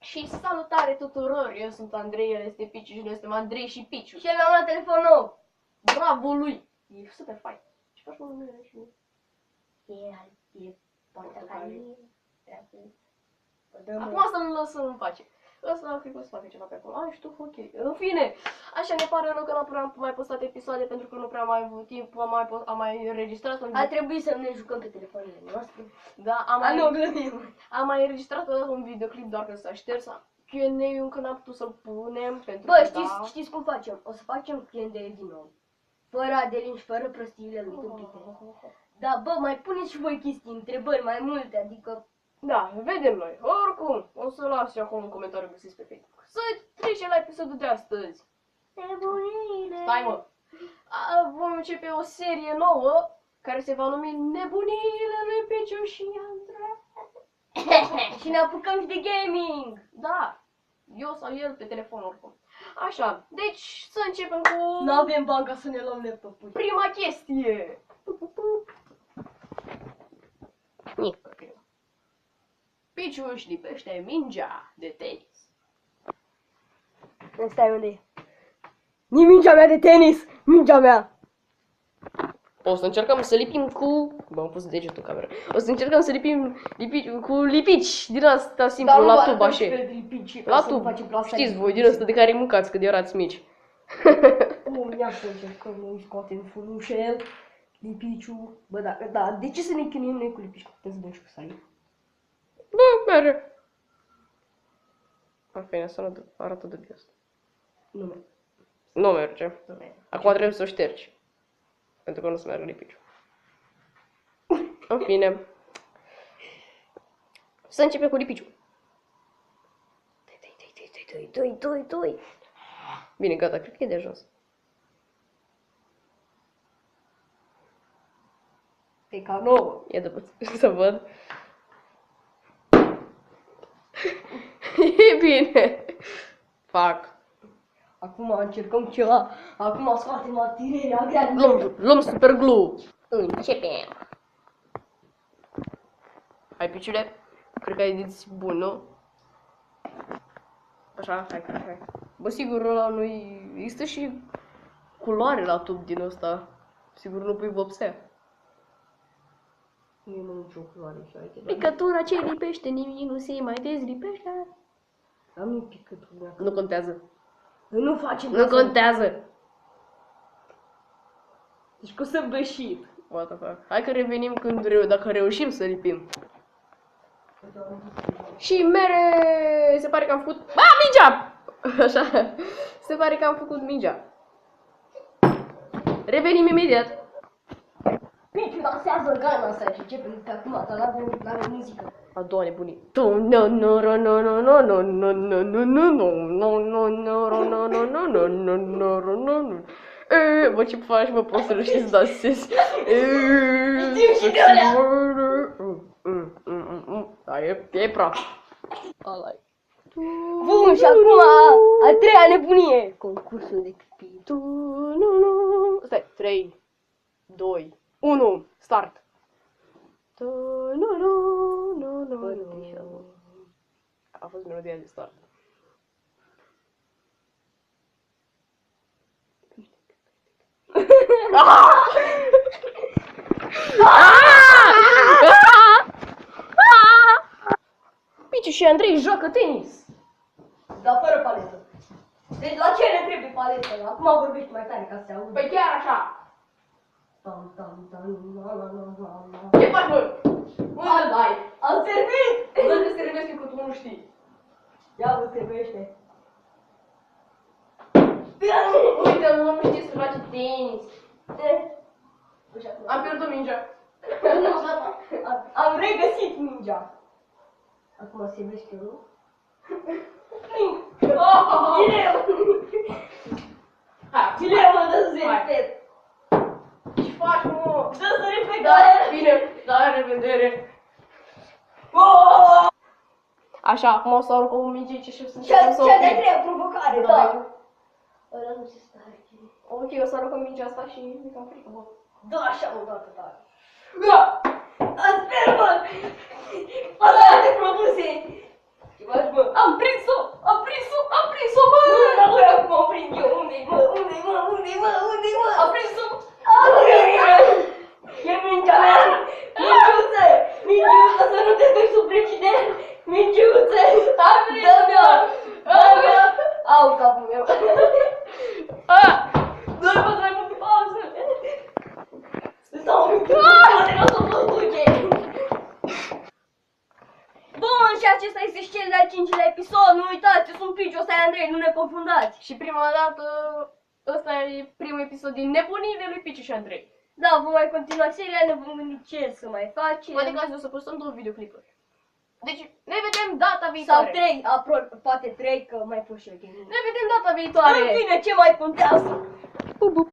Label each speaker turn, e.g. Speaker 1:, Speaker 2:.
Speaker 1: Și salutare tuturor, eu sunt Andrei, el este Piciu și noi suntem Andrei și Piciu.
Speaker 2: Și el mi-a luat telefon nou.
Speaker 1: Bravo lui! E super fain. Ce faci mă numele și
Speaker 2: E portocalie.
Speaker 1: Acum să-l lăsăm în pace. Ăsta cred că o să facă ceva pe acolo. Ai, și tu, ok. În fine, așa ne pare rău că nu prea am mai postat episoade pentru că nu prea am mai avut timp, am mai înregistrat un
Speaker 2: A trebuit să ne jucăm pe telefoanele noastre.
Speaker 1: Da, am mai înregistrat odată un videoclip, doar că s-a șters. Q&A-ul încă n-am putut să-l punem pentru
Speaker 2: Bă,
Speaker 1: că
Speaker 2: știți cum facem? O să facem Q&A din nou. Fără Adelin și fără prostiile lui tâmpite. Da, bă, mai puneți și voi chestii, întrebări mai multe, adică...
Speaker 1: Da, vedem noi. Oricum, o să las și acolo un comentariu găsiți pe Facebook. Să trecem la episodul de astăzi.
Speaker 2: Nebunile!
Speaker 1: Stai mă! Vom începe o serie nouă care se va numi Nebunile lui Piciu și Andrei.
Speaker 2: Și ne apucăm și de gaming!
Speaker 1: Da, eu sau el pe telefon oricum. Așa, deci să începem cu
Speaker 2: Nu avem bani ca să ne luăm laptopul.
Speaker 1: prima chestie. Piciu își lipește mingea de tenis.
Speaker 2: Stai, unde e? Ni mingea mea de tenis! Mingea mea!
Speaker 1: O să încercăm să lipim cu... Bă, am pus degetul în cameră. O să încercăm să lipim cu lipici din asta simplu, la tub așa. La tub. Știți voi, din asta de care mâncați când erați mici.
Speaker 2: Ia să încercăm, noi scoatem funușel, lipiciu. Bă, da, de ce să ne chinuim noi cu lipici? Putem să dăm și cu sali.
Speaker 1: Bă, merge. În fine, asta arată dubios.
Speaker 2: Nu merge.
Speaker 1: Nu merge. Acum trebuie să o ștergi. Pentru că nu se merge lipiciu. În fine. Să începem cu lipiciu.
Speaker 2: Doi.
Speaker 1: Bine, gata, cred că e de jos.
Speaker 2: E ca nouă.
Speaker 1: Ia de să văd. E bine. Fac.
Speaker 2: Acum încercăm ceva. Acum scoatem artileria grea.
Speaker 1: Luăm super glue. Începem. Hai, Piciule. Cred că ai zis bun, nu? Așa, hai. Bă, sigur, ăla nu-i... Există și culoare la tub din ăsta. Sigur nu pui vopsea.
Speaker 2: Nu e nicio culoare și aici.
Speaker 1: Picătura ce lipește, nimic nu se mai dezlipește.
Speaker 2: Am nu picătura.
Speaker 1: Nu contează.
Speaker 2: Nu facem
Speaker 1: Nu
Speaker 2: asta.
Speaker 1: contează.
Speaker 2: Deci cu săbășit.
Speaker 1: What the fuck. Hai că revenim dacă reușim să lipim. Și mere... Se pare că am făcut... mingea! Așa. Se pare că am făcut mingea. Revenim imediat.
Speaker 2: Piciu dansează gana asta și ce, pentru că acum n-avem muzică.
Speaker 1: A doua nebunie. No. Bă, ce faci, mă, poți să nu știi să dansezi.
Speaker 2: Știu și de alea.
Speaker 1: Da, e praf. Ăla-i.
Speaker 2: Bun, și acum a treia nebunie. Concursul de clipi.
Speaker 1: Stai, 3, 2, 1, start. A fost melodia de start. Piciu și Andrei joacă tenis.
Speaker 2: Dar fără paletă. Deci la ce ne trebuie paletă? Acum vorbești mai tare ca să se audă.
Speaker 1: Păi chiar așa.
Speaker 2: Tam, la.
Speaker 1: Ce faci, bă? Unde dai?
Speaker 2: Am servit!
Speaker 1: Unde se servesc eu că tu nu știi?
Speaker 2: Ia vă servește.
Speaker 1: Uite, nu știe să face tenis. Am pierdut mingea.
Speaker 2: Am regăsit mingea. Acum servește eu. Cine mă dă să repet?
Speaker 1: Ce faci, mă?
Speaker 2: Dă să repet!
Speaker 1: Da, bine, la revedere. Așa, acum o să arunc o minge și să încercăm să o
Speaker 2: Cea de-a treia provocare, da. Ăla nu se stare.
Speaker 1: Ok, o să arunc mingea asta și mi cam frică, bă.
Speaker 2: Dă așa, mă, dată tare. Sper, mă! Ăla de produse! faci, mă?
Speaker 1: Am prins-o, bă!
Speaker 2: Nu, dar voi acum o prind eu. Unde-i, mă? Unde-i, mă? Unde-i, mă? Unde-i, mă?
Speaker 1: Am prins-o!
Speaker 2: E mingea mea! Minciuță! Minciuță, să nu te duci sub frigider! Minciuță!
Speaker 1: Am prins-o!
Speaker 2: Dă-mi-o! Au capul meu!
Speaker 1: Doi mă, mai mult pauză!
Speaker 2: Stau minciuță! Poate n-o să mă duce! Bun, și acesta este și cel de-al 5-lea episod. Nu uitați, eu sunt Pici, ăsta e Andrei, nu ne confundați.
Speaker 1: Și prima dată, ăsta e primul episod din Nebunile lui Pici și Andrei.
Speaker 2: Da, vom mai continua seria, ne vom gândi ce să mai facem.
Speaker 1: Poate că azi o să postăm 2 videoclipuri. Deci, ne vedem data viitoare.
Speaker 2: Sau 3, poate 3, că mai pun și eu.
Speaker 1: Ne vedem data viitoare.
Speaker 2: În fine, ce mai contează?
Speaker 1: Pup, pup.